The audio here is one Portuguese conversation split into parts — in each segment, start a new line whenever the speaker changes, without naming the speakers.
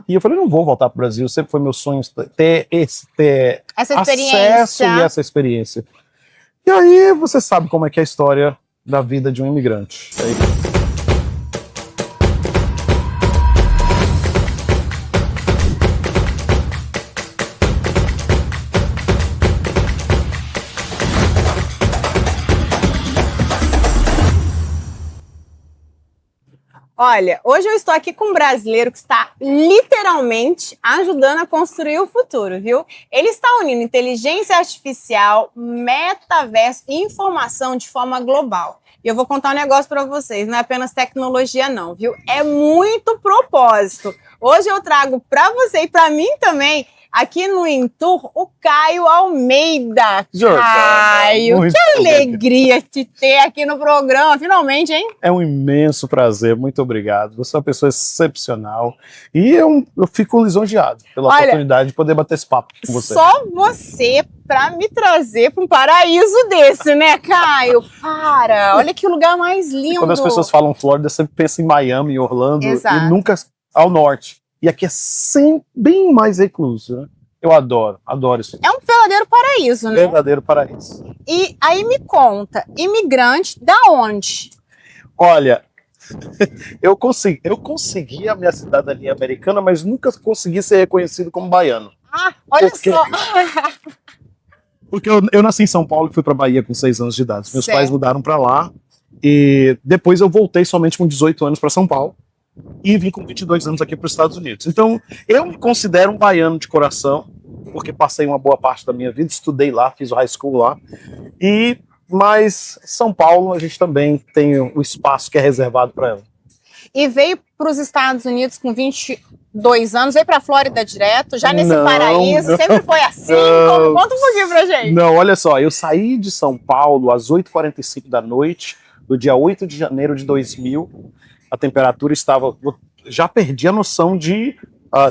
E eu falei, não vou voltar pro Brasil, sempre foi meu sonho ter
essa
acesso e essa experiência. E aí você sabe como é que é a história da vida de um imigrante.
Olha, hoje eu estou aqui com um brasileiro que está literalmente ajudando a construir o futuro, viu? Ele está unindo inteligência artificial, metaverso e informação de forma global. E eu vou contar um negócio para vocês, não é apenas tecnologia não, viu? É muito propósito. Hoje eu trago para você e para mim também, aqui no Intour, o Caio Almeida. Caio, que alegria te ter aqui no programa, finalmente, hein?
É um imenso prazer, muito obrigado. Você é uma pessoa excepcional e eu fico lisonjeado pela oportunidade de poder bater esse papo com você.
Só você para me trazer para um paraíso desse, né, Caio? Olha que lugar mais lindo.
Quando as pessoas falam Flórida, você pensa em Miami, Orlando, e nunca ao norte. E aqui é sempre bem mais recluso, né? Eu adoro isso.
É um verdadeiro paraíso, né?
Verdadeiro paraíso.
E aí me conta, imigrante da onde?
Olha, eu consegui a minha cidadania americana, mas nunca consegui ser reconhecido como baiano.
Olha só!
Porque eu nasci em São Paulo e fui para Bahia com 6 anos de idade. Meus pais mudaram para lá e depois eu voltei somente com 18 anos para São Paulo. E vim com 22 anos aqui para os Estados Unidos. Então, eu me considero um baiano de coração, porque passei uma boa parte da minha vida, estudei lá, fiz o high school lá. Mas São Paulo, a gente também tem o espaço que é reservado para ela.
E veio para os Estados Unidos com 22 anos, veio para a Flórida direto, já nesse paraíso, sempre foi assim? Conta um pouquinho pra gente.
Não, olha só, eu saí de São Paulo às 8h45 da noite, do dia 8 de janeiro de 2000, a temperatura estava... Já perdi a noção de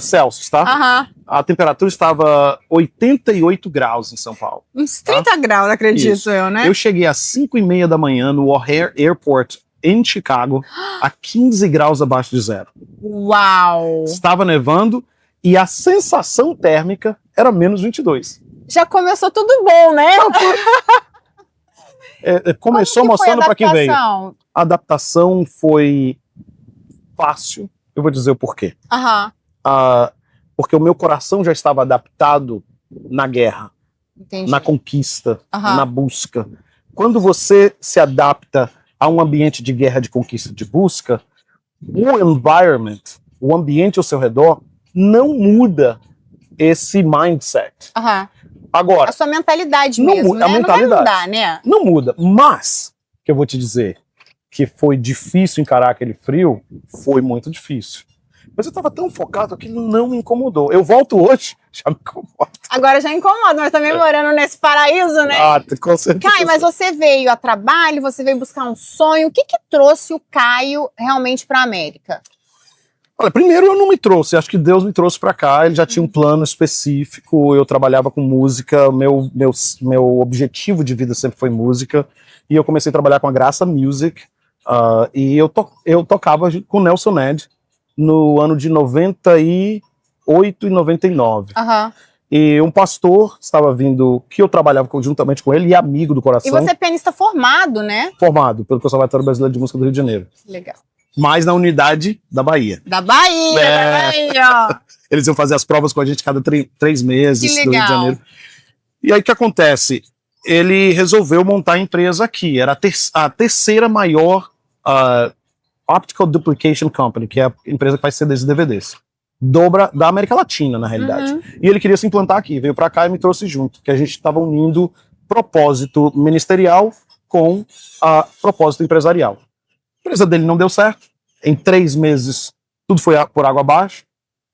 Celsius, tá? A temperatura estava 88 graus em São Paulo.
Uns 30 graus, acredito eu, né?
Eu cheguei às 5h30 da manhã no O'Hare Airport, em Chicago, a 15 graus abaixo de zero.
Uau!
Estava nevando e a sensação térmica era menos 22.
Já começou tudo bom, né?
Começou mostrando para quem veio. A adaptação foi fácil, eu vou dizer o porquê. Porque o meu coração já estava adaptado na guerra, na conquista, na busca. Quando você se adapta a um ambiente de guerra, de conquista, de busca, o environment, o ambiente ao seu redor, não muda esse mindset. Agora,
a sua mentalidade mesmo, né?
A mentalidade
não vai mudar, né?
Não muda, mas, que eu vou te dizer, que foi difícil encarar aquele frio, foi muito difícil. Mas eu estava tão focado que não me incomodou. Eu volto hoje, já me incomoda.
Agora já incomoda, mas também morando nesse paraíso, né?
Com certeza.
Caio, mas você veio a trabalho, você veio buscar um sonho. O que trouxe o Caio realmente para a América?
Olha, primeiro eu não me trouxe, acho que Deus me trouxe para cá, ele já tinha um plano específico, eu trabalhava com música, meu objetivo de vida sempre foi música, e eu comecei a trabalhar com a Graça Music, e eu tocava com o Nelson Ned no ano de 98 e 99. E um pastor estava vindo, que eu trabalhava conjuntamente com ele, e amigo do coração.
E você é pianista formado, né? Formado
pelo Conservatório Brasileiro de Música do Rio de Janeiro.
Legal.
Mas na unidade da Bahia.
Da Bahia, da Bahia.
Eles iam fazer as provas com a gente cada 3 meses do Rio de Janeiro. E aí o que acontece? Ele resolveu montar a empresa aqui. Era a terceira maior Optical Duplication Company, que é a empresa que faz CDs e DVDs. Da América Latina, na realidade. E ele queria se implantar aqui. Veio pra cá e me trouxe junto. Que a gente estava unindo propósito ministerial com propósito empresarial. A empresa dele não deu certo. Em 3 meses, tudo foi por água abaixo.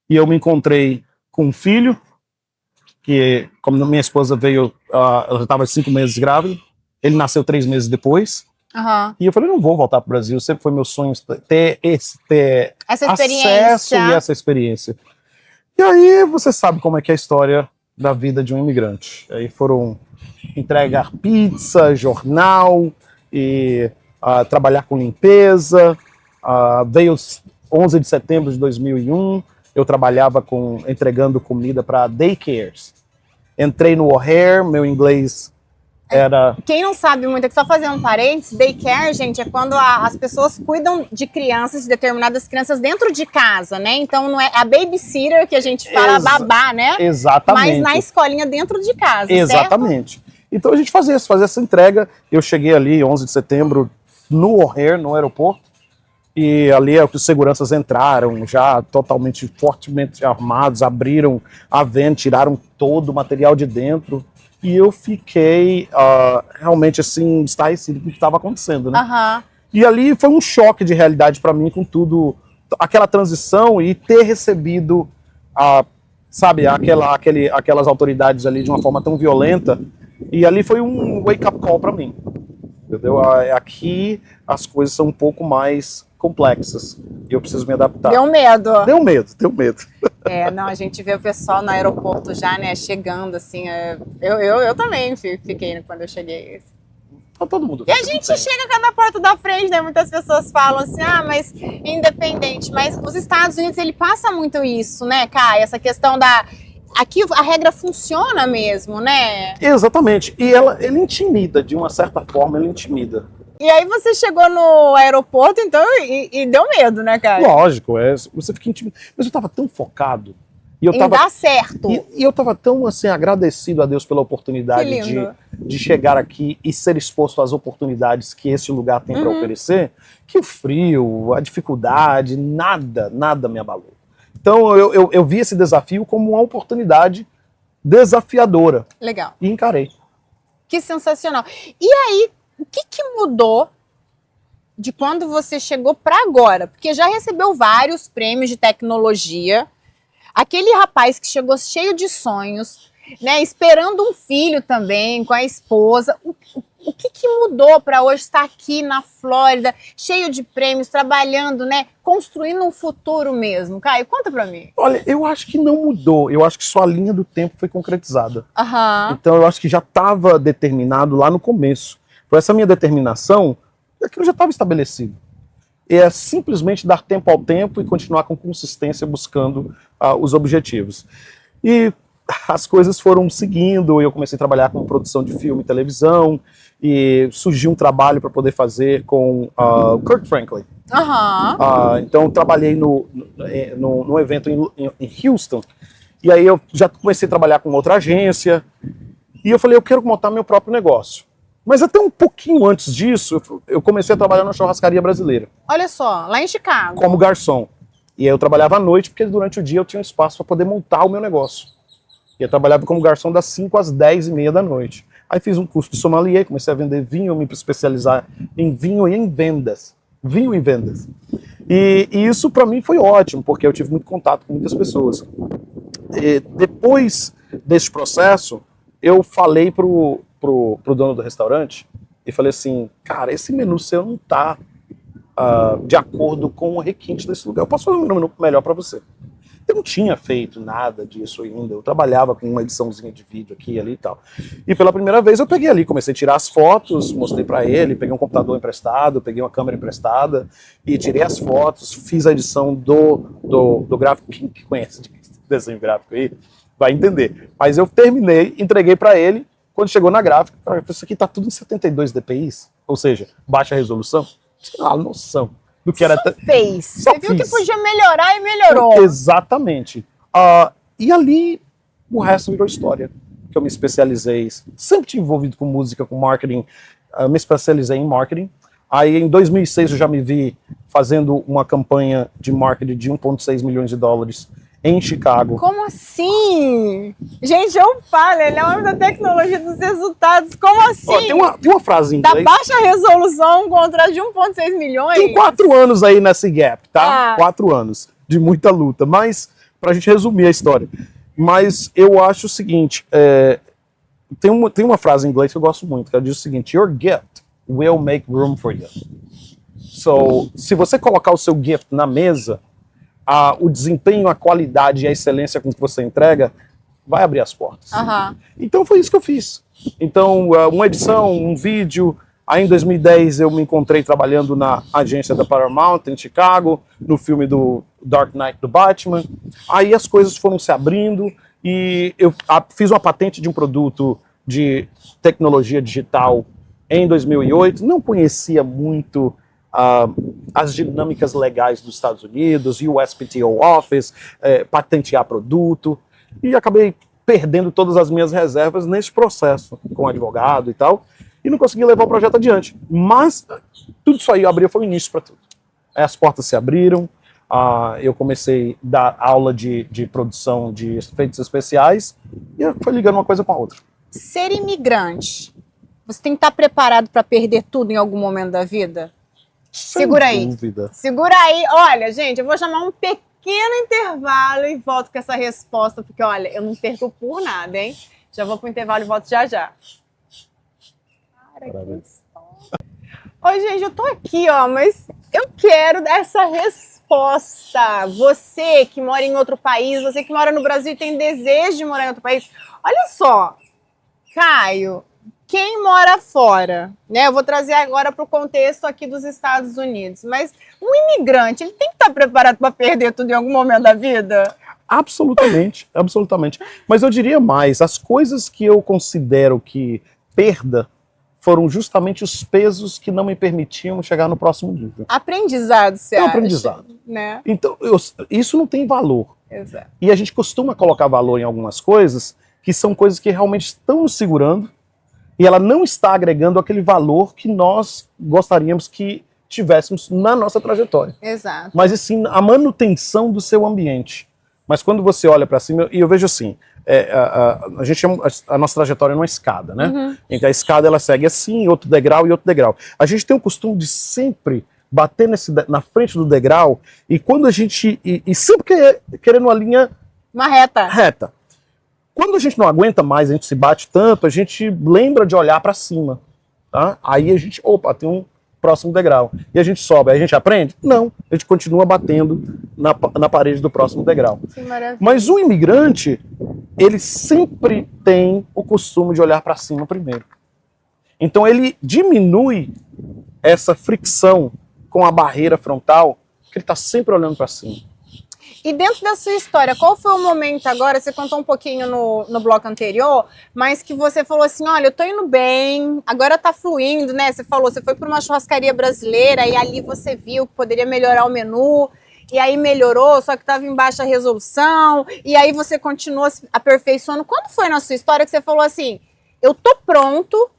E eu me encontrei com um filho, que, como minha esposa veio, ela já estava 5 meses grávida. Ele nasceu 3 meses depois. E eu falei, não vou voltar para o Brasil. Sempre foi meu sonho ter
essa
acesso e essa experiência. E aí você sabe como é que é a história da vida de um imigrante. Aí foram entregar pizza, jornal e trabalhar com limpeza. Veio 11 de setembro de 2001, eu trabalhava entregando comida para daycares. Entrei no O'Hare, meu inglês era...
Quem não sabe muito, aqui só fazer um parênteses, daycare, gente, é quando as pessoas cuidam de crianças, de determinadas crianças dentro de casa, né? Então não é a babysitter que a gente fala, babá, né?
Exatamente.
Mas na escolinha dentro de casa,
exatamente. Certo? Então a gente fazia essa entrega. Eu cheguei ali 11 de setembro no O'Hare, no aeroporto, e ali os seguranças entraram já totalmente, fortemente armados, abriram a van, tiraram todo o material de dentro, e eu fiquei realmente assim, estarrecido com o que estava acontecendo, né?
Uhum.
E ali foi um choque de realidade para mim com tudo, aquela transição e ter recebido, sabe, aquelas autoridades ali de uma forma tão violenta, e ali foi um wake-up call para mim. Entendeu? Aqui as coisas são um pouco mais complexas e eu preciso me adaptar.
Deu medo.
Deu medo.
Não, a gente vê o pessoal no aeroporto já, né, chegando, assim, eu também fiquei quando eu cheguei.
Todo mundo.
E a gente chega na porta da frente, né, muitas pessoas falam assim, mas independente, mas os Estados Unidos, ele passa muito isso, né, Kai, essa questão aqui a regra funciona mesmo, né?
Exatamente. E ele intimida, de uma certa forma, ele intimida.
E aí você chegou no aeroporto, então, e deu medo, né, cara?
Lógico, você fica intimidado. Mas eu tava tão focado.
Em dar certo.
E eu tava tão, assim, agradecido a Deus pela oportunidade de chegar aqui e ser exposto às oportunidades que esse lugar tem para oferecer, que o frio, a dificuldade, nada me abalou. Então eu vi esse desafio como uma oportunidade desafiadora.
Legal.
E encarei.
Que sensacional. E aí, o que mudou de quando você chegou para agora? Porque já recebeu vários prêmios de tecnologia. Aquele rapaz que chegou cheio de sonhos, né, esperando um filho também, com a esposa. O que mudou para hoje estar aqui na Flórida, cheio de prêmios, trabalhando, né, construindo um futuro mesmo? Caio, conta para mim.
Olha, eu acho que não mudou. Eu acho que só a linha do tempo foi concretizada. Então eu acho que já estava determinado lá no começo. Por essa minha determinação, aquilo já estava estabelecido. É simplesmente dar tempo ao tempo e continuar com consistência buscando os objetivos. E as coisas foram seguindo, eu comecei a trabalhar com produção de filme e televisão, e surgiu um trabalho para poder fazer com o Kirk Franklin. Então trabalhei no evento em Houston, e aí eu já comecei a trabalhar com outra agência, e eu falei, eu quero montar meu próprio negócio. Mas até um pouquinho antes disso, eu comecei a trabalhar na churrascaria brasileira.
Olha só, lá em Chicago.
Como garçom. E aí eu trabalhava à noite, porque durante o dia eu tinha espaço para poder montar o meu negócio. E eu trabalhava como garçom das 5 às 10h30 da noite. Aí fiz um curso de sommelier, comecei a vender vinho, me especializar em vinho e em vendas. Vinho e vendas. E isso para mim foi ótimo, porque eu tive muito contato com muitas pessoas. E depois desse processo, eu falei pro dono do restaurante e falei assim, cara, esse menu seu não tá de acordo com o requinte desse lugar. Eu posso fazer um menu melhor para você. Eu não tinha feito nada disso ainda. Eu trabalhava com uma ediçãozinha de vídeo aqui e ali e tal. E pela primeira vez eu peguei ali, comecei a tirar as fotos, mostrei para ele, peguei um computador emprestado, peguei uma câmera emprestada e tirei as fotos, fiz a edição do gráfico. Quem que conhece de desenho gráfico aí vai entender. Mas eu terminei, entreguei para ele. Quando chegou na gráfica, isso aqui tá tudo em 72 dpi, ou seja, baixa resolução. Tinha uma noção do que era.
Você viu que podia melhorar e melhorou.
Exatamente. E ali o resto virou história. Que eu me especializei, sempre tive envolvido com música, com marketing, me especializei em marketing. Aí em 2006 eu já me vi fazendo uma campanha de marketing de 1,6 milhões de dólares em Chicago.
Como assim? Gente, eu falo, ele é o homem da tecnologia dos resultados. Como assim?
Tem uma frase em inglês.
Da baixa resolução, um contrato de 1,6 milhões.
Tem 4 anos aí nesse gap, tá? 4 anos de muita luta. Mas, pra gente resumir a história. Mas eu acho o seguinte, tem uma frase em inglês que eu gosto muito, que ela diz o seguinte, your gift will make room for you. So, se você colocar o seu gift na mesa, o desempenho, a qualidade e a excelência com que você entrega vai abrir as portas. Então foi isso que eu fiz. Então, uma edição, um vídeo, Aí em 2010 eu me encontrei trabalhando na agência da Paramount em Chicago, no filme do Dark Knight do Batman. Aí as coisas foram se abrindo e eu fiz uma patente de um produto de tecnologia digital em 2008. Não conhecia muito as dinâmicas legais dos Estados Unidos, USPTO Office, patentear produto, e acabei perdendo todas as minhas reservas nesse processo com advogado e tal, e não consegui levar o projeto adiante. Mas tudo isso aí abriu, foi o início para tudo. Aí as portas se abriram, eu comecei a dar aula de produção de efeitos especiais, e foi ligando uma coisa com a outra.
Ser imigrante, você tem que estar preparado para perder tudo em algum momento da vida? Segura aí.
Dúvida.
Segura aí. Olha, gente, eu vou chamar um pequeno intervalo e volto com essa resposta, porque, olha, eu não perco por nada, hein? Já vou pro intervalo e volto já já. Oi, gente, eu tô aqui, ó, mas eu quero essa resposta. Você que mora em outro país, você que mora no Brasil e tem desejo de morar em outro país, olha só, Caio, quem mora fora, né? Eu vou trazer agora para o contexto aqui dos Estados Unidos, mas um imigrante, ele tem que estar preparado para perder tudo em algum momento da vida?
Absolutamente, absolutamente. Mas eu diria mais, as coisas que eu considero que perda foram justamente os pesos que não me permitiam chegar no próximo nível.
Aprendizado, você acha?
Aprendizado.
Né?
Então, isso não tem valor.
Exato.
E a gente costuma colocar valor em algumas coisas que são coisas que realmente estão nos segurando e ela não está agregando aquele valor que nós gostaríamos que tivéssemos na nossa trajetória.
Exato.
Mas sim a manutenção do seu ambiente. Mas quando você olha para cima, e eu vejo assim, a nossa trajetória é uma escada, né?
Uhum.
Então a escada ela segue assim, outro degrau e outro degrau. A gente tem o costume de sempre bater na frente do degrau e quando a gente e sempre querendo uma linha
uma reta.
Quando a gente não aguenta mais, a gente se bate tanto, a gente lembra de olhar para cima, tá? Aí a gente, opa, tem um próximo degrau. E a gente sobe, aí a gente aprende? Não, a gente continua batendo na parede do próximo degrau.
Que maravilha.
Mas o imigrante, ele sempre tem o costume de olhar para cima primeiro. Então ele diminui essa fricção com a barreira frontal, que ele está sempre olhando para cima.
E dentro da sua história, qual foi o momento agora, você contou um pouquinho no bloco anterior, mas que você falou assim, olha, eu tô indo bem, agora tá fluindo, né? Você falou, você foi para uma churrascaria brasileira e ali você viu que poderia melhorar o menu, e aí melhorou, só que estava em baixa resolução, e aí você continuou se aperfeiçoando. Quando foi na sua história que você falou assim, eu tô pronto,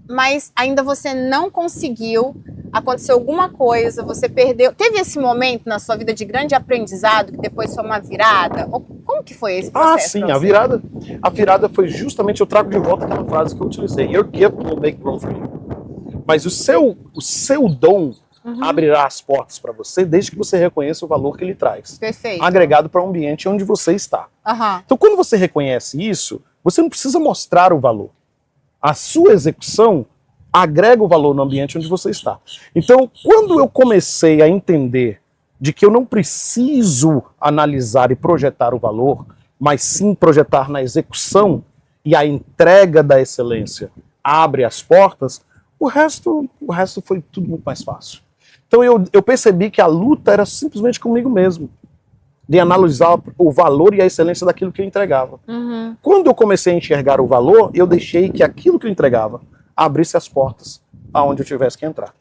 mas ainda você não conseguiu, aconteceu alguma coisa, você perdeu, teve esse momento na sua vida de grande aprendizado, que depois foi uma virada? Como que foi esse processo?
Sim, a virada foi justamente, eu trago de volta aquela frase que eu utilizei, your gift will make room for you. Mas o seu dom abrirá as portas para você, desde que você reconheça o valor que ele traz.
Perfeito.
Agregado para o ambiente onde você está. Então, quando você reconhece isso, você não precisa mostrar o valor. A sua execução agrega o valor no ambiente onde você está. Então, quando eu comecei a entender de que eu não preciso analisar e projetar o valor, mas sim projetar na execução e a entrega da excelência abre as portas, o resto foi tudo muito mais fácil. Então eu percebi que a luta era simplesmente comigo mesmo, de analisar o valor e a excelência daquilo que eu entregava. Quando eu comecei a enxergar o valor, eu deixei que aquilo que eu entregava abrisse as portas aonde eu tivesse que entrar.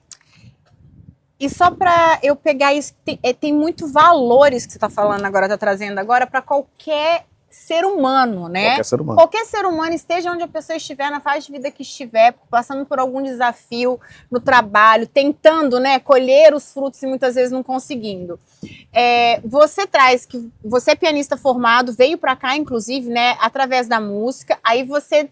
E só para eu pegar isso, tem muito valores que você está falando agora, está trazendo agora para qualquer ser humano, né?
Qualquer ser humano.
Qualquer ser humano, esteja onde a pessoa estiver, na fase de vida que estiver, passando por algum desafio no trabalho, tentando, né, colher os frutos e muitas vezes não conseguindo. Você traz que você é pianista formado, veio para cá, inclusive, né, através da música, aí você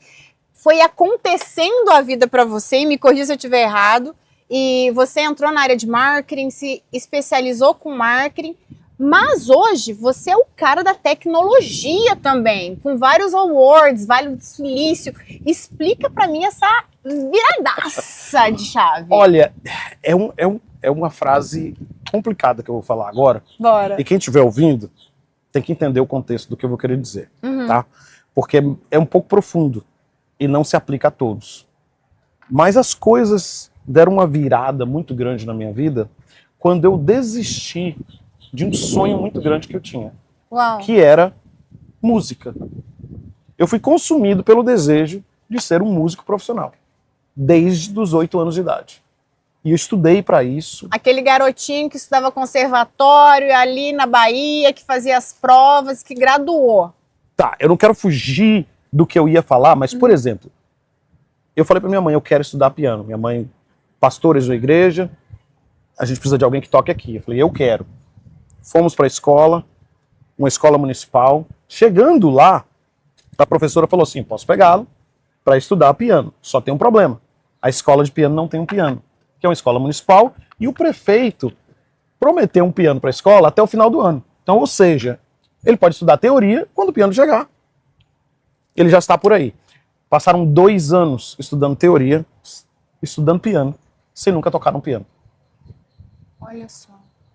foi acontecendo a vida para você, e me corrija se eu estiver errado, e você entrou na área de marketing, se especializou com marketing, mas hoje você é o cara da tecnologia também, com vários awards, Vale do Silício. Explica para mim essa viradaça de chave.
Olha, é uma frase complicada que eu vou falar agora.
Bora.
E quem estiver ouvindo tem que entender o contexto do que eu vou querer dizer, tá? Porque é um pouco profundo e não se aplica a todos. Mas as coisas deram uma virada muito grande na minha vida quando eu desisti de um sonho muito grande que eu tinha, que era música. Eu fui consumido pelo desejo de ser um músico profissional, desde os 8 anos de idade. E eu estudei para isso.
Aquele garotinho que estudava conservatório ali na Bahia, que fazia as provas, que graduou.
Tá, eu não quero fugir do que eu ia falar, mas, por exemplo, eu falei para minha mãe, eu quero estudar piano. Minha mãe, pastores da igreja, a gente precisa de alguém que toque aqui. Eu falei, eu quero. Fomos para a escola, uma escola municipal. Chegando lá, a professora falou assim, posso pegá-lo para estudar piano. Só tem um problema. A escola de piano não tem um piano, que é uma escola municipal, e o prefeito prometeu um piano para a escola até o final do ano. Então, ou seja, ele pode estudar teoria quando o piano chegar. Ele já está por aí. Passaram 2 anos estudando teoria, estudando piano, sem nunca tocar um piano.
Olha só.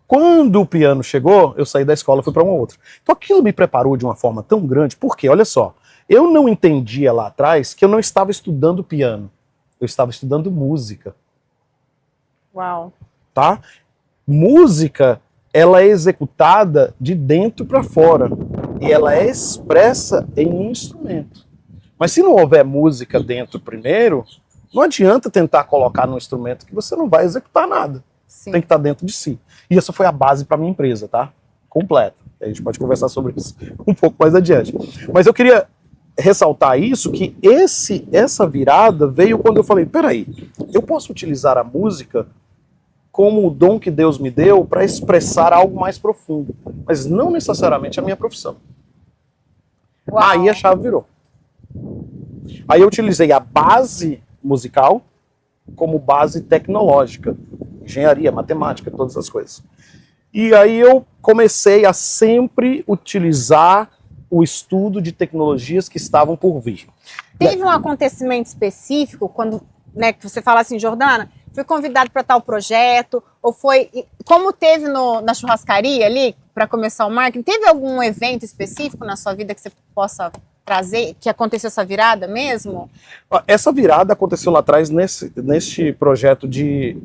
Quando o piano chegou, eu saí da escola e fui para uma outra. Então aquilo me preparou de uma forma tão grande, porque, olha só, eu não entendia lá atrás que eu não estava estudando piano, eu estava estudando música.
Uau.
Tá? Música, ela é executada de dentro para fora e ela é expressa em um instrumento. Mas se não houver música dentro primeiro, não adianta tentar colocar num instrumento que você não vai executar nada.
Sim.
Tem que estar dentro de si. E essa foi a base para minha empresa, tá? Completa. A gente pode conversar sobre isso um pouco mais adiante. Mas eu queria ressaltar isso, que essa virada veio quando eu falei, peraí, eu posso utilizar a música como o dom que Deus me deu para expressar algo mais profundo, mas não necessariamente a minha profissão.
Uau.
Aí a chave virou. Aí eu utilizei a base musical como base tecnológica, engenharia, matemática, todas as coisas. E aí eu comecei a sempre utilizar o estudo de tecnologias que estavam por vir.
Teve um acontecimento específico quando, né, que você fala assim, Jordana, fui convidado para tal projeto, ou foi, como teve na churrascaria ali, para começar o marketing, teve algum evento específico na sua vida que você possa trazer, que aconteceu essa virada mesmo?
Essa virada aconteceu lá atrás neste projeto de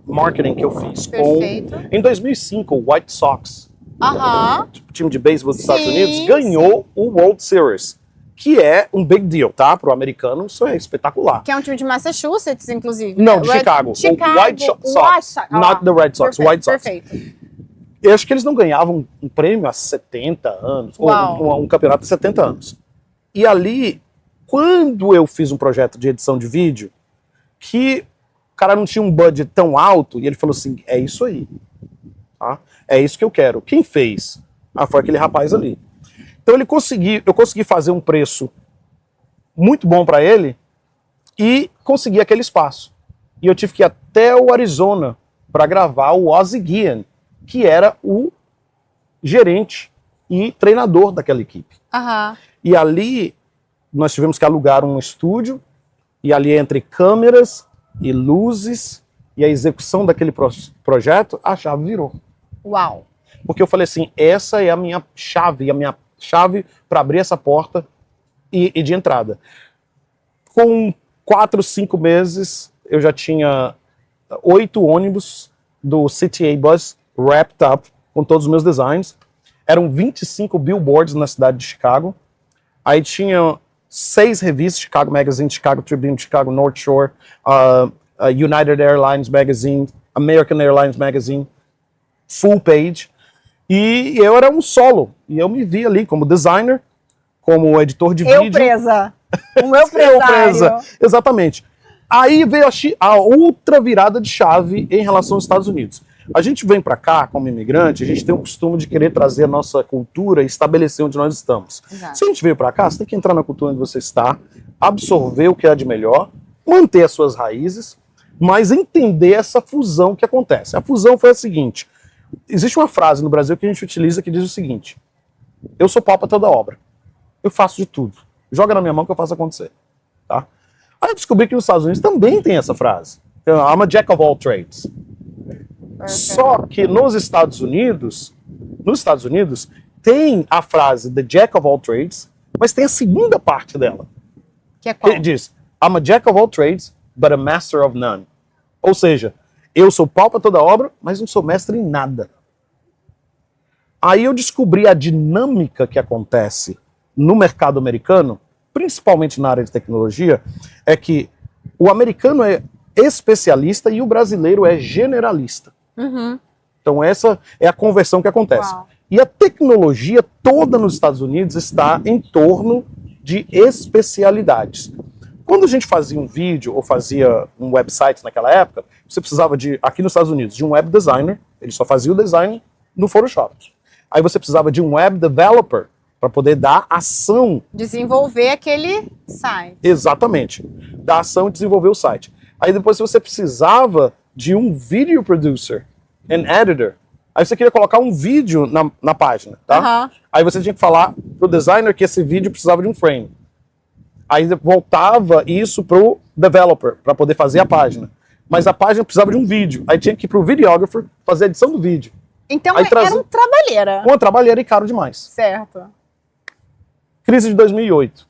marketing que eu fiz.
Perfeito.
Em 2005, o White Sox, o time de beisebol dos Estados Unidos, ganhou o World Series, que é um big deal, tá? Para o americano, isso é espetacular.
Que é um time de Massachusetts, inclusive.
Não, de Chicago. O White Sox, not the Red Sox,
perfeito,
White Sox.
Perfeito.
Eu acho que eles não ganhavam um prêmio há 70 anos, ou um campeonato há 70 anos. E ali, quando eu fiz um projeto de edição de vídeo, que o cara não tinha um budget tão alto, e ele falou assim, é isso aí, tá? É isso que eu quero. Quem fez? Foi aquele rapaz ali. Então eu consegui fazer um preço muito bom para ele e consegui aquele espaço. E eu tive que ir até o Arizona para gravar o Ozzie Guillen, que era o gerente e treinador daquela equipe. E ali nós tivemos que alugar um estúdio, e ali entre câmeras e luzes e a execução daquele projeto, a chave virou.
Uau!
Porque eu falei assim, essa é a minha chave para abrir essa porta e de entrada. Com 4, 5 meses, eu já tinha 8 ônibus do CTA Bus wrapped up com todos os meus designs. Eram 25 billboards na cidade de Chicago. Aí tinha 6 revistas, Chicago Magazine, Chicago Tribune, Chicago North Shore, United Airlines Magazine, American Airlines Magazine, full page. E eu era um solo. E eu me vi ali como designer, como editor de vídeo.
Presa. O meu empresário.
Exatamente. Aí veio a outra virada de chave em relação aos Estados Unidos. A gente vem para cá como imigrante, a gente tem o costume de querer trazer a nossa cultura e estabelecer onde nós estamos.
Exato.
Se a gente veio para cá, você tem que entrar na cultura onde você está, absorver o que há de melhor, manter as suas raízes, mas entender essa fusão que acontece. A fusão foi a seguinte: existe uma frase no Brasil que a gente utiliza que diz o seguinte: eu sou pau pra toda obra. Eu faço de tudo. Joga na minha mão que eu faço acontecer. Tá? Aí eu descobri que nos Estados Unidos também tem essa frase. I'm a jack of all trades. Só que nos Estados Unidos tem a frase the jack of all trades, mas tem a segunda parte dela.
Que é qual?
Que diz, I'm a jack of all trades, but a master of none. Ou seja, eu sou pau para toda obra, mas não sou mestre em nada. Aí eu descobri a dinâmica que acontece no mercado americano, principalmente na área de tecnologia, é que o americano é especialista e o brasileiro é generalista.
Uhum.
Então essa é a conversão que acontece.
Uau.
E a tecnologia toda nos Estados Unidos está em torno de especialidades. Quando a gente fazia um vídeo ou fazia um website naquela época, você precisava aqui nos Estados Unidos, de um web designer, ele só fazia o design no Photoshop. Aí você precisava de um web developer para poder dar ação.
Desenvolver aquele site.
Exatamente. Dar ação e desenvolver o site. Aí depois você precisava de um video producer and editor. Aí você queria colocar um vídeo na página, tá?
Uhum.
Aí você tinha que falar pro designer que esse vídeo precisava de um frame. Aí voltava isso pro developer para poder fazer a página. Mas a página precisava de um vídeo. Aí tinha que ir pro videographer fazer a edição do vídeo.
Então era um trabalheira.
Uma trabalheira e caro demais.
Certo.
Crise de 2008.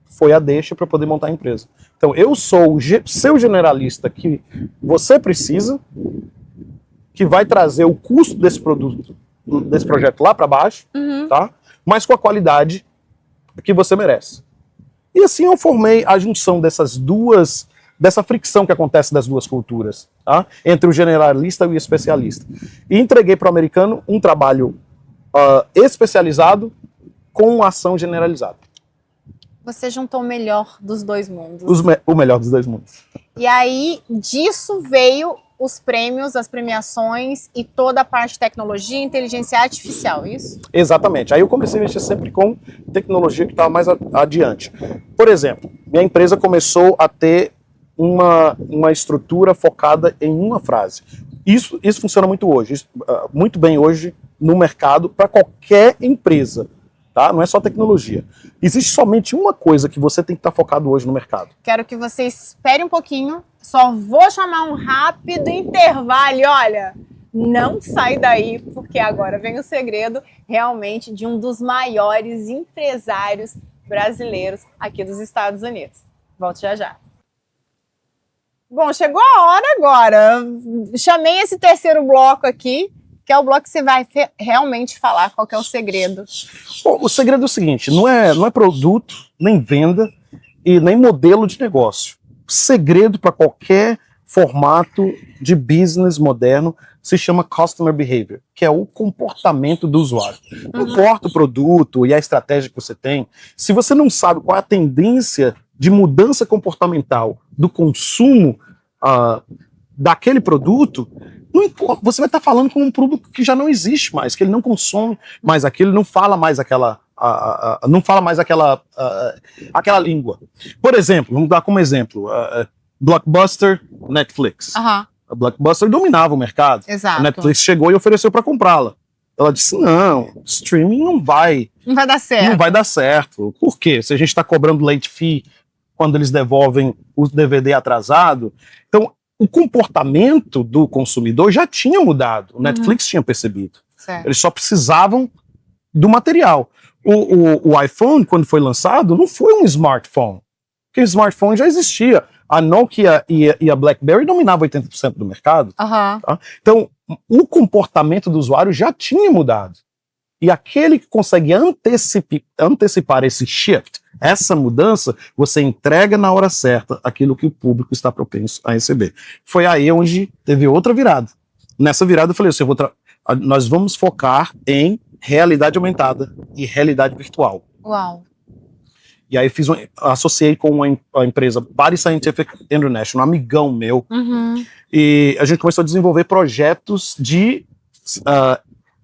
Foi a deixa para poder montar a empresa. Então eu sou o seu generalista que você precisa, que vai trazer o custo desse produto, desse projeto lá para baixo, tá? Mas com a qualidade que você merece. E assim eu formei a junção dessa fricção que acontece das duas culturas, tá? Entre o generalista e o especialista. E entreguei para o americano um trabalho especializado com ação generalizada.
Você juntou o melhor dos dois mundos.
O melhor dos dois mundos.
E aí, disso veio os prêmios, as premiações e toda a parte de tecnologia e inteligência artificial, isso?
Exatamente. Aí eu comecei a mexer sempre com tecnologia que estava mais adiante. Por exemplo, minha empresa começou a ter uma estrutura focada em uma frase. Isso funciona muito bem hoje no mercado para qualquer empresa. Tá? Não é só tecnologia. Existe somente uma coisa que você tem que estar focado hoje no mercado.
Quero que você espere um pouquinho. Só vou chamar um rápido intervalo. Olha, não sai daí, porque agora vem o segredo realmente de um dos maiores empresários brasileiros aqui dos Estados Unidos. Volto já já. Bom, chegou a hora agora. Chamei esse terceiro bloco aqui, que é o bloco que você vai realmente falar qual que é o segredo.
Bom, o segredo é o seguinte, não é produto, nem venda e nem modelo de negócio. O segredo para qualquer formato de business moderno se chama customer behavior, que é o comportamento do usuário. Não importa o produto e a estratégia que você tem, se você não sabe qual é a tendência de mudança comportamental do consumo daquele produto, não importa, você vai estar falando com um público que já não existe mais, que ele não consome mais aquilo, não fala mais aquela língua. Por exemplo, vamos dar como exemplo, Blockbuster, Netflix. A Blockbuster dominava o mercado.
Exato.
A Netflix chegou e ofereceu para comprá-la. Ela disse, não, streaming não vai
dar certo.
Não vai dar certo. Por quê? Se a gente está cobrando late fee quando eles devolvem o DVD atrasado. Então, o comportamento do consumidor já tinha mudado. O Netflix tinha percebido.
Certo.
Eles só precisavam do material. O iPhone, quando foi lançado, não foi um smartphone. Porque o smartphone já existia. A Nokia e a BlackBerry dominavam 80% do mercado. Tá? Então, o comportamento do usuário já tinha mudado. E aquele que consegue antecipar esse shift, essa mudança, você entrega na hora certa aquilo que o público está propenso a receber. Foi aí onde teve outra virada. Nessa virada eu falei assim, nós vamos focar em realidade aumentada e realidade virtual.
Uau!
E aí associei com a empresa Body Scientific International, um amigão meu, e a gente começou a desenvolver projetos de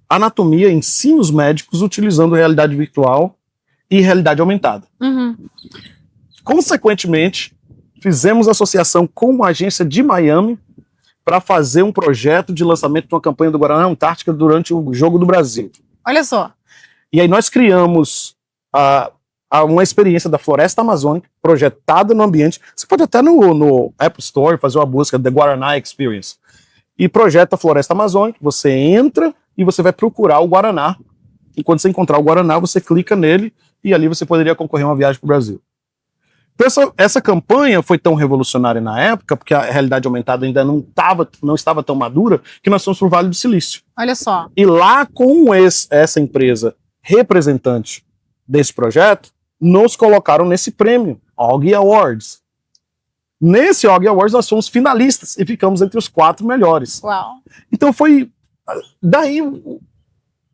anatomia, ensinos médicos, utilizando realidade virtual e realidade aumentada. Consequentemente, fizemos associação com uma agência de Miami para fazer um projeto de lançamento de uma campanha do Guaraná Antártica durante o Jogo do Brasil.
Olha só.
E aí nós criamos uma experiência da Floresta Amazônica, projetada no ambiente. Você pode até no App Store fazer uma busca The Guaraná Experience. E projeta a Floresta Amazônica, você entra e você vai procurar o Guaraná. E quando você encontrar o Guaraná, você clica nele e ali você poderia concorrer a uma viagem para o Brasil. Então essa campanha foi tão revolucionária na época, porque a realidade aumentada ainda não estava tão madura, que nós fomos para o Vale do Silício.
Olha só.
E lá, com essa empresa representante desse projeto, nos colocaram nesse prêmio, Augie Awards. Nesse Augie Awards nós fomos finalistas e ficamos entre os 4 melhores.
Uau.
Então foi... Daí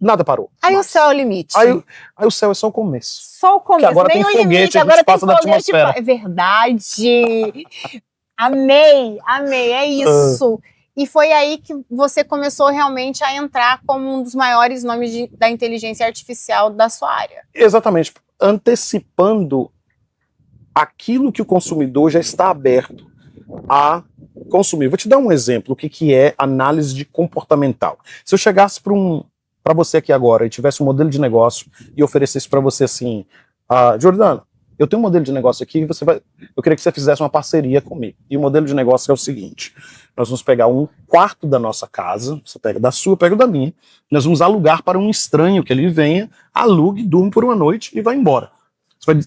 nada parou.
Aí o céu é o limite.
Aí o céu é só o começo.
Só o começo.
Que agora tem foguete,
limite,
agora passa da atmosfera.
É verdade. Amei, é isso. E foi aí que você começou realmente a entrar como um dos maiores nomes da inteligência artificial da sua área.
Exatamente. Antecipando aquilo que o consumidor já está aberto a consumir. Vou te dar um exemplo, o que é análise de comportamental. Se eu chegasse para você aqui agora e tivesse um modelo de negócio e oferecesse para você assim, Jordana, eu tenho um modelo de negócio aqui, eu queria que você fizesse uma parceria comigo. E o modelo de negócio é o seguinte, nós vamos pegar um quarto da nossa casa, você pega da sua, eu pego da minha, nós vamos alugar para um estranho que ele venha, alugue, durma por uma noite e vai embora.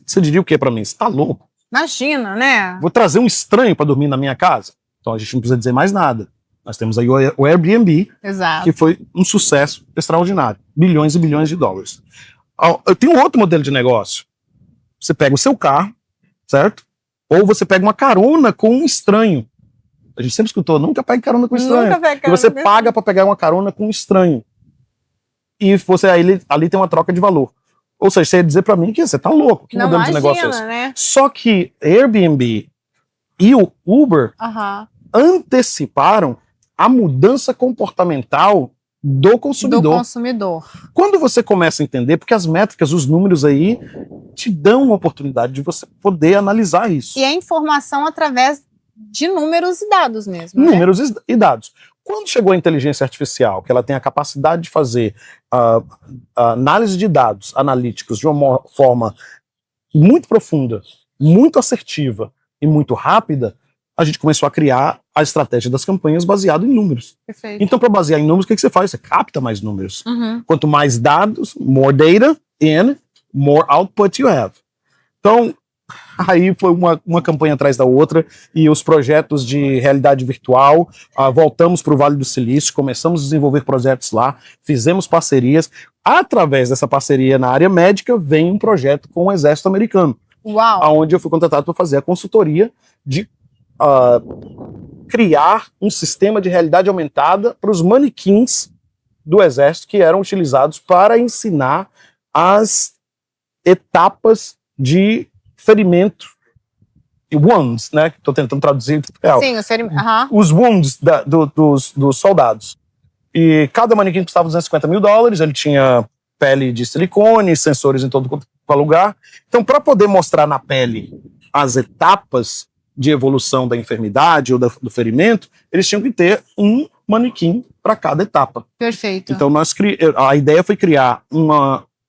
Você diria o que para mim? Você tá louco?
Imagina, né?
Vou trazer um estranho para dormir na minha casa? Então a gente não precisa dizer mais nada. Nós temos aí o Airbnb,
exato,
que foi um sucesso extraordinário. Bilhões e bilhões de dólares. Eu tenho outro modelo de negócio. Você pega o seu carro, certo? Ou você pega uma carona com um estranho. A gente sempre escutou, nunca pegue carona com um estranho. E você paga para pegar uma carona com um estranho. E você ali tem uma troca de valor. Ou seja, você ia dizer para mim que você tá louco. Que modelo de negócio é esse?
Né?
Só que Airbnb e o Uber anteciparam a mudança comportamental do consumidor. Quando você começa a entender, porque as métricas, os números aí, te dão uma oportunidade de você poder analisar isso.
E a informação através de números e dados mesmo.
Números e dados. Quando chegou a inteligência artificial, que ela tem a capacidade de fazer análise de dados analíticos de uma forma muito profunda, muito assertiva e muito rápida, a gente começou a criar a estratégia das campanhas baseado em números.
Perfeito.
Então, para basear em números, o que você faz? Você capta mais números. Quanto mais dados, more data and more output you have. Então, aí foi uma campanha atrás da outra, e os projetos de realidade virtual, voltamos para o Vale do Silício, começamos a desenvolver projetos lá, fizemos parcerias. Através dessa parceria na área médica, vem um projeto com o Exército Americano.
Uau!
Onde eu fui contratado para fazer a consultoria de criar um sistema de realidade aumentada para os manequins do Exército que eram utilizados para ensinar as etapas de ferimento e wounds, né? Estou tentando traduzir.
Sim, os ferimentos.
Os wounds dos soldados. E cada manequim custava $250 mil, ele tinha pele de silicone, sensores em todo lugar. Então, para poder mostrar na pele as etapas de evolução da enfermidade ou do ferimento, eles tinham que ter um manequim para cada etapa.
Perfeito.
Então, a ideia foi criar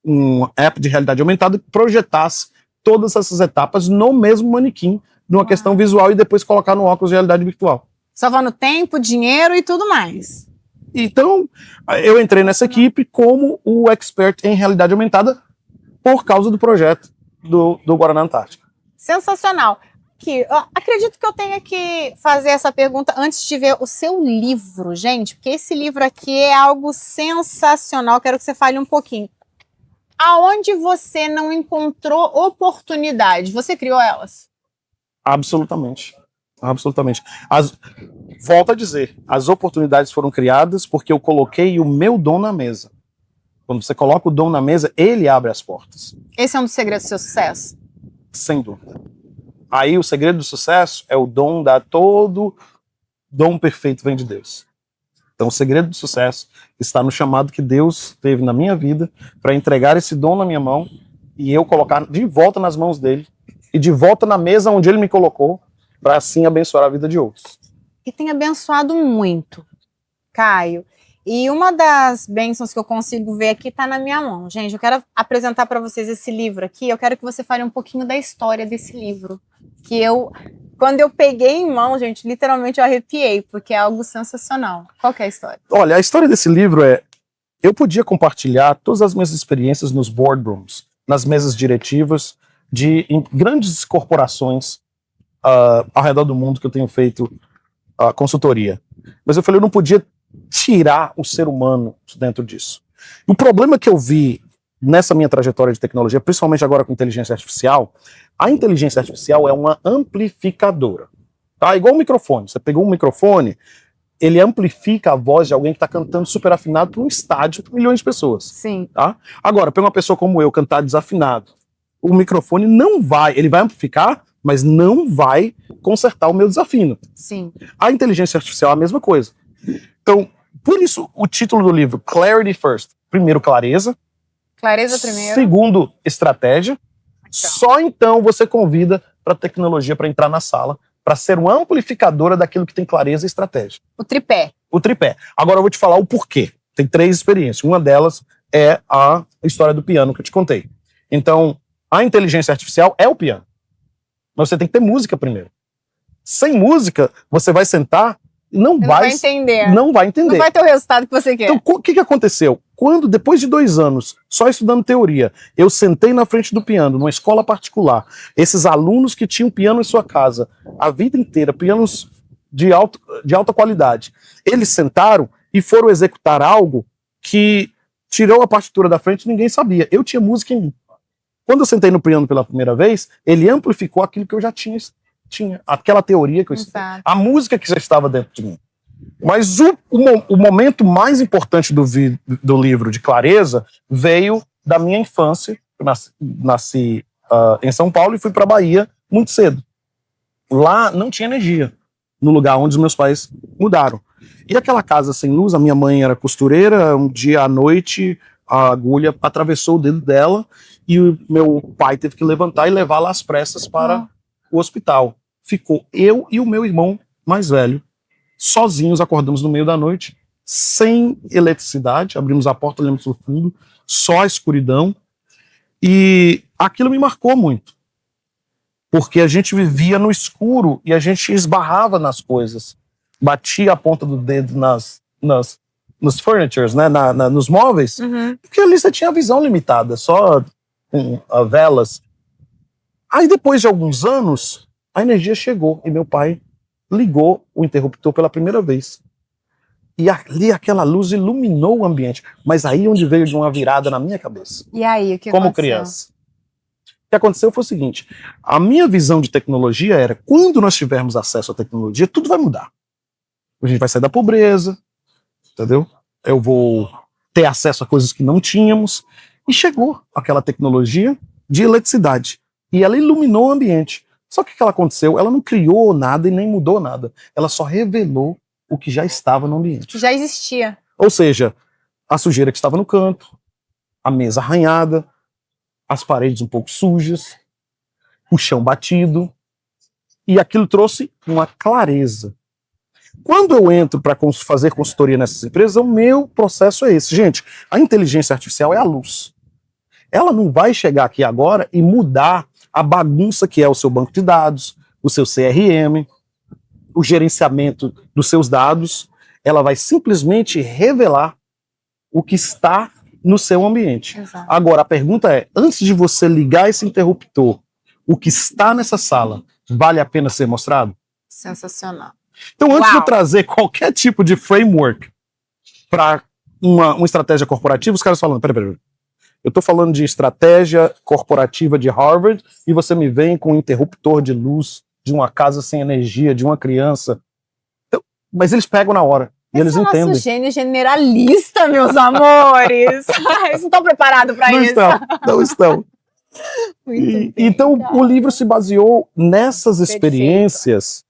um app de realidade aumentada que projetasse todas essas etapas no mesmo manequim, numa questão visual, e depois colocar no óculos de realidade virtual.
Salvando tempo, dinheiro e tudo mais.
Então, eu entrei nessa equipe como o expert em realidade aumentada por causa do projeto do Guaraná Antártica.
Sensacional. Acredito que eu tenha que fazer essa pergunta antes de ver o seu livro, gente, porque esse livro aqui é algo sensacional. Quero que você fale um pouquinho. Aonde você não encontrou oportunidade, você criou elas?
Absolutamente. Absolutamente. Volto a dizer, as oportunidades foram criadas porque eu coloquei o meu dom na mesa. Quando você coloca o dom na mesa, ele abre as portas.
Esse é um dos segredos do seu sucesso?
Sem dúvida. Aí o segredo do sucesso é o dom todo dom perfeito vem de Deus. Então o segredo do sucesso está no chamado que Deus teve na minha vida para entregar esse dom na minha mão e eu colocar de volta nas mãos dele e de volta na mesa onde ele me colocou para assim abençoar a vida de outros.
E tem abençoado muito, Caio. E uma das bênçãos que eu consigo ver aqui está na minha mão. Gente, eu quero apresentar para vocês esse livro aqui. Eu quero que você fale um pouquinho da história desse livro. Quando eu peguei em mão, gente, literalmente eu arrepiei, porque é algo sensacional. Qual que é a história?
Olha, a história desse livro eu podia compartilhar todas as minhas experiências nos boardrooms, nas mesas diretivas em grandes corporações ao redor do mundo que eu tenho feito consultoria. Mas eu falei, eu não podia tirar o ser humano dentro disso. O problema que eu vi nessa minha trajetória de tecnologia, principalmente agora com inteligência artificial, a inteligência artificial é uma amplificadora. Tá? Igual um microfone. Você pegou um microfone, ele amplifica a voz de alguém que está cantando super afinado para um estádio de milhões de pessoas.
Sim.
Tá? Agora, pega uma pessoa como eu cantar desafinado. O microfone ele vai amplificar, mas não vai consertar o meu desafino.
Sim.
A inteligência artificial é a mesma coisa. Então, por isso, o título do livro, Clarity First. Primeiro, clareza.
Clareza primeiro.
Segundo, estratégia. Só então você convida para a tecnologia para entrar na sala, para ser uma amplificadora daquilo que tem clareza e estratégia.
O tripé.
O tripé. Agora eu vou te falar o porquê. Tem 3 experiências. Uma delas é a história do piano que eu te contei. Então, a inteligência artificial é o piano. Mas você tem que ter música primeiro. Sem música, você vai sentar e não vai entender. Não vai entender.
Não vai ter o resultado que você quer.
Então, o que aconteceu? Quando, depois de 2 anos, só estudando teoria, eu sentei na frente do piano, numa escola particular, esses alunos que tinham piano em sua casa, a vida inteira, pianos de alta qualidade, eles sentaram e foram executar algo que tirou a partitura da frente e ninguém sabia. Eu tinha música em mim. Quando eu sentei no piano pela primeira vez, ele amplificou aquilo que eu já tinha aquela teoria que eu estudei, a música que já estava dentro de mim. Mas o momento mais importante do livro de clareza veio da minha infância. Eu nasci em São Paulo e fui para Bahia muito cedo. Lá não tinha energia, no lugar onde os meus pais mudaram. E aquela casa sem luz, a minha mãe era costureira, um dia à noite a agulha atravessou o dedo dela e o meu pai teve que levantar e levá-la às pressas para o hospital. Ficou eu e o meu irmão mais velho, sozinhos, acordamos no meio da noite, sem eletricidade, abrimos a porta, olhamos pro fundo, só a escuridão, e aquilo me marcou muito, porque a gente vivia no escuro e a gente esbarrava nas coisas, batia a ponta do dedo nos furnitures, né, nos móveis, porque ali você tinha a visão limitada, só com velas. Aí depois de alguns anos, a energia chegou e meu pai ligou o interruptor pela primeira vez. E ali aquela luz iluminou o ambiente. Mas aí onde veio de uma virada na minha cabeça.
E aí, o que
como
aconteceu?
Criança. O que aconteceu foi o seguinte, a minha visão de tecnologia era, quando nós tivermos acesso à tecnologia, tudo vai mudar. A gente vai sair da pobreza, entendeu? Eu vou ter acesso a coisas que não tínhamos. E chegou aquela tecnologia de eletricidade. E ela iluminou o ambiente. Só que o que ela aconteceu? Ela não criou nada e nem mudou nada. Ela só revelou o que já estava no ambiente.
Que já existia.
Ou seja, a sujeira que estava no canto, a mesa arranhada, as paredes um pouco sujas, o chão batido. E aquilo trouxe uma clareza. Quando eu entro para fazer consultoria nessas empresas, o meu processo é esse. Gente, a inteligência artificial é a luz. Ela não vai chegar aqui agora e mudar a bagunça que é o seu banco de dados, o seu CRM, o gerenciamento dos seus dados. Ela vai simplesmente revelar o que está no seu ambiente.
Exato.
Agora, a pergunta é, antes de você ligar esse interruptor, o que está nessa sala vale a pena ser mostrado?
Sensacional.
Então, antes de eu trazer qualquer tipo de framework para uma estratégia corporativa, os caras falam, peraí. Eu estou falando de estratégia corporativa de Harvard e você me vem com um interruptor de luz de uma casa sem energia, de uma criança. Mas eles pegam na hora e eles entendem.
Nosso gênio generalista, meus amores. Eles não estão preparados para isso.
Não estão. Então, o livro se baseou nessas experiências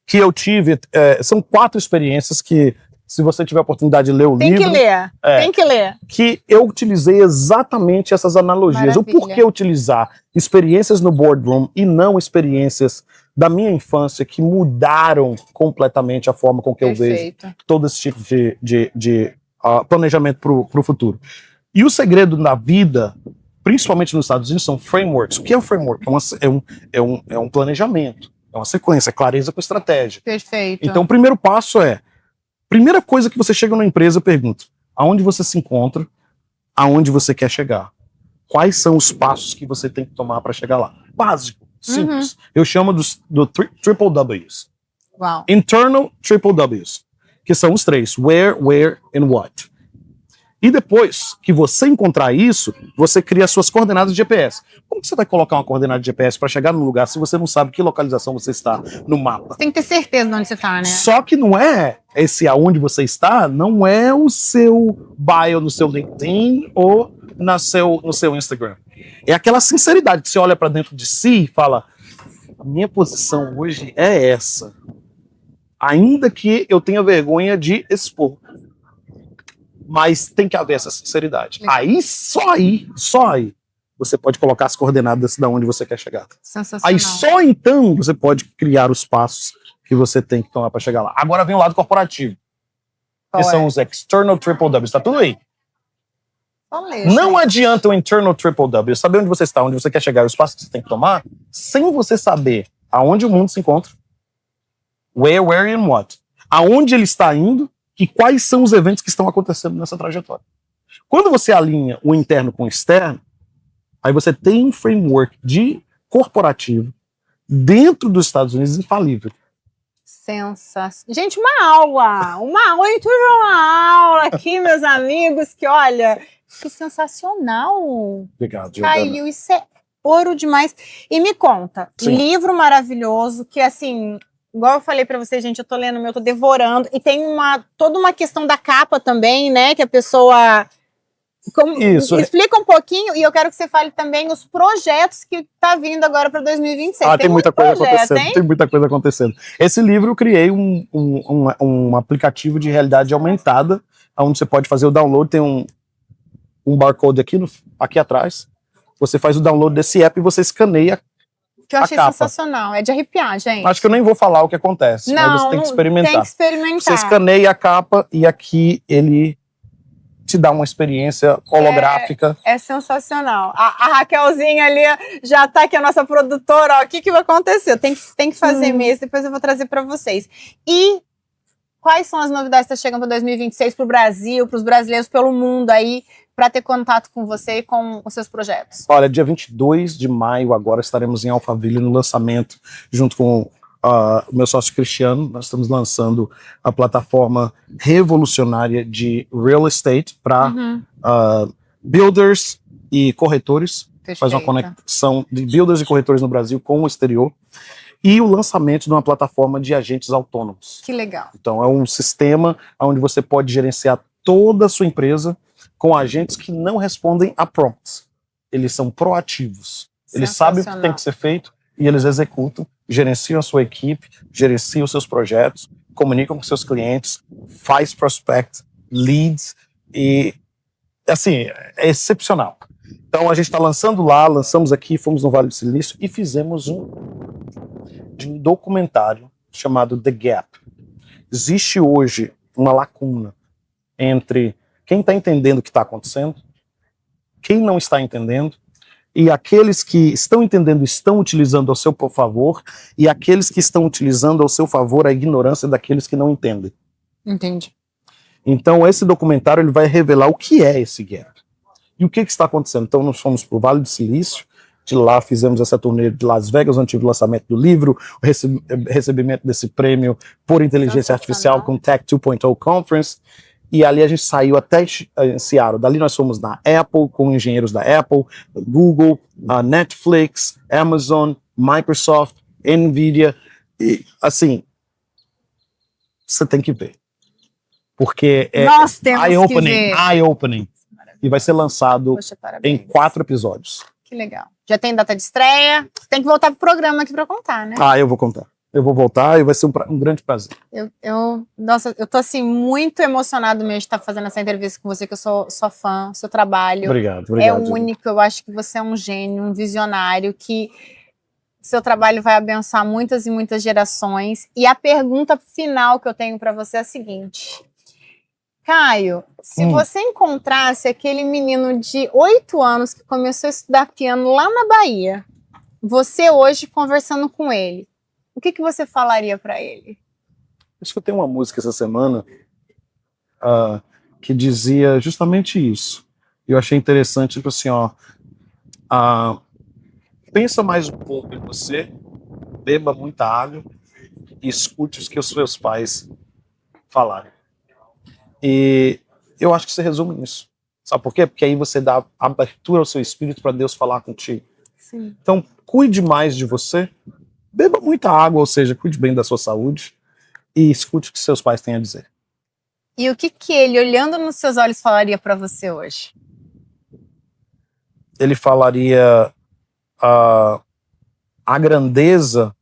que eu tive. São 4 experiências que, se você tiver a oportunidade de ler o livro...
Tem que ler.
Que eu utilizei exatamente essas analogias.
Maravilha.
O porquê utilizar experiências no boardroom e não experiências da minha infância que mudaram completamente a forma com que eu vejo todo esse tipo de planejamento para o futuro. E o segredo na vida, principalmente nos Estados Unidos, são frameworks. O que é um framework? É um planejamento, é uma sequência, é clareza com estratégia.
Perfeito.
Então, o primeiro passo é, primeira coisa que você chega numa empresa, eu pergunto, aonde você se encontra, aonde você quer chegar. quais são os passos que você tem que tomar para chegar lá. Básico, simples. Eu chamo do triple W's.
Uau.
Internal triple W's, que são os 3, where, and what. E depois que você encontrar isso, você cria as suas coordenadas de GPS. Como que você vai colocar uma coordenada de GPS para chegar no lugar se você não sabe que localização você está no mapa?
Você tem que ter certeza de onde você está, né?
Só que não é esse aonde você está, não é o seu bio no seu LinkedIn ou no seu Instagram. É aquela sinceridade que você olha para dentro de si e fala: a minha posição hoje é essa. Ainda que eu tenha vergonha de expor. Mas tem que haver essa sinceridade. Aí, só aí, você pode colocar as coordenadas de onde você quer chegar.
Sensacional.
Aí só então você pode criar os passos que você tem que tomar para chegar lá. Agora vem o lado corporativo. Que são os external triple W's. Tá tudo aí. Não adianta o internal triple W, saber onde você está, onde você quer chegar, os passos que você tem que tomar, sem você saber aonde o mundo se encontra. Where and what. Aonde ele está indo e quais são os eventos que estão acontecendo nessa trajetória. Quando você alinha o interno com o externo, aí você tem um framework de corporativo dentro dos Estados Unidos infalível.
Sensacional. Gente, uma aula, eu tive uma aula aqui, meus amigos, que olha, que sensacional.
Obrigado,
Caio, isso é ouro demais. E me conta, livro maravilhoso, que assim, igual eu falei pra você, gente, eu tô lendo o meu, tô devorando, e tem toda uma questão da capa também, né, que a pessoa... Isso. Explica um pouquinho, e eu quero que você fale também os projetos que tá vindo agora para 2026.
Tem muita coisa acontecendo. Hein? Tem muita coisa acontecendo. Esse livro eu criei um aplicativo de realidade aumentada, onde você pode fazer o download, tem um barcode aqui atrás. Você faz o download desse app e você escaneia
que eu achei sensacional, é de arrepiar, gente.
Acho que eu nem vou falar o que acontece, mas você tem que experimentar.
Tem que experimentar.
Você escaneia a capa e aqui ele te dá uma experiência holográfica.
É sensacional. A Raquelzinha ali já tá aqui, a nossa produtora, ó, o que vai acontecer? Tem que fazer mesmo, depois eu vou trazer para vocês. E quais são as novidades que chegam para 2026 para o Brasil, para os brasileiros pelo mundo aí, para ter contato com você e com os seus projetos?
Olha, dia 22 de maio agora estaremos em Alphaville no lançamento, junto com o meu sócio Cristiano. Nós estamos lançando a plataforma revolucionária de real estate para builders e corretores. Perfeito. Faz uma conexão de builders e corretores no Brasil com o exterior. E o lançamento de uma plataforma de agentes autônomos.
Que legal.
Então é um sistema onde você pode gerenciar toda a sua empresa com agentes que não respondem a prompts. Eles são proativos. Eles sabem o que tem que ser feito e eles executam, gerenciam a sua equipe, gerenciam os seus projetos, comunicam com seus clientes, faz prospect, leads e, assim, é excepcional. Então a gente está lançando lá, lançamos aqui, fomos no Vale do Silício e fizemos um documentário chamado The Gap. Existe hoje uma lacuna entre quem está entendendo o que está acontecendo, quem não está entendendo, e aqueles que estão entendendo estão utilizando ao seu favor, e aqueles que estão utilizando ao seu favor a ignorância daqueles que não entendem.
Entendi.
Então esse documentário ele vai revelar o que é esse gap. E o que está acontecendo? Então nós fomos para o Vale do Silício, de lá fizemos essa turnê de Las Vegas, onde tive o lançamento do livro, o recebimento desse prêmio por inteligência artificial com Tech 2.0 Conference, e ali a gente saiu até Seattle. Dali nós fomos na Apple, com engenheiros da Apple, Google, Netflix, Amazon, Microsoft, Nvidia, e assim, você tem que ver. Porque é eye-opening, e vai ser lançado em 4 episódios.
Que legal. Já tem data de estreia? Tem que voltar pro programa aqui para contar, né?
Eu vou contar. Eu vou voltar e vai ser um grande prazer.
Nossa, eu tô assim muito emocionado mesmo de estar fazendo essa entrevista com você, que eu sou fã, seu trabalho.
Obrigado.
É único, eu acho que você é um gênio, um visionário, que seu trabalho vai abençoar muitas e muitas gerações. E a pergunta final que eu tenho para você é a seguinte: Caio, se você encontrasse aquele menino de 8 anos que começou a estudar piano lá na Bahia, você hoje conversando com ele, o que você falaria para ele?
Acho que eu tenho uma música essa semana que dizia justamente isso. Eu achei interessante, tipo assim, Pensa mais um pouco em você, beba muita água e escute os que os seus pais falarem. E eu acho que você resume nisso. Sabe por quê? Porque aí você dá abertura ao seu espírito para Deus falar contigo.
Sim.
Então, cuide mais de você, beba muita água, ou seja, cuide bem da sua saúde e escute o que seus pais têm a dizer.
E o que ele, olhando nos seus olhos, falaria para você hoje?
Ele falaria: a grandeza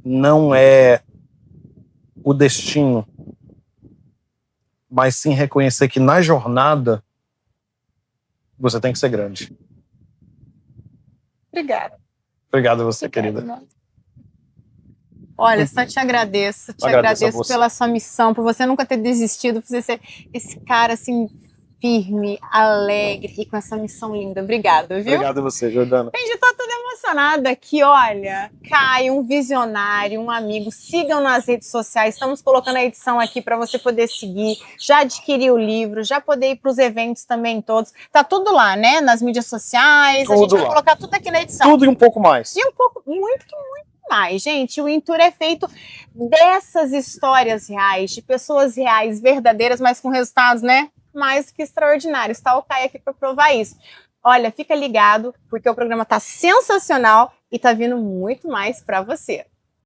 não é o destino, mas sim reconhecer que na jornada você tem que ser grande.
Obrigada.
Obrigado a você, querida.
Nossa. Olha, só te agradeço. Te agradeço pela sua missão, por você nunca ter desistido, por você ser esse cara assim, firme, alegre e com essa missão linda. Obrigada, viu?
Obrigado a você, Jordana.
Gente, tô toda emocionada aqui, olha. Caio, um visionário, um amigo. Sigam nas redes sociais. Estamos colocando a edição aqui para você poder seguir. Já adquirir o livro, já poder ir para os eventos também todos. Tá tudo lá, né? Nas mídias sociais.
Tudo
a gente vai
lá.
colocar tudo aqui na edição.
Tudo e um pouco mais.
E um pouco, muito mais, gente. O Intour é feito dessas histórias reais, de pessoas reais, verdadeiras, mas com resultados, né? Mais que extraordinários. Tá o Caio aqui para provar isso. Olha, fica ligado, porque o programa tá sensacional e tá vindo muito mais para você.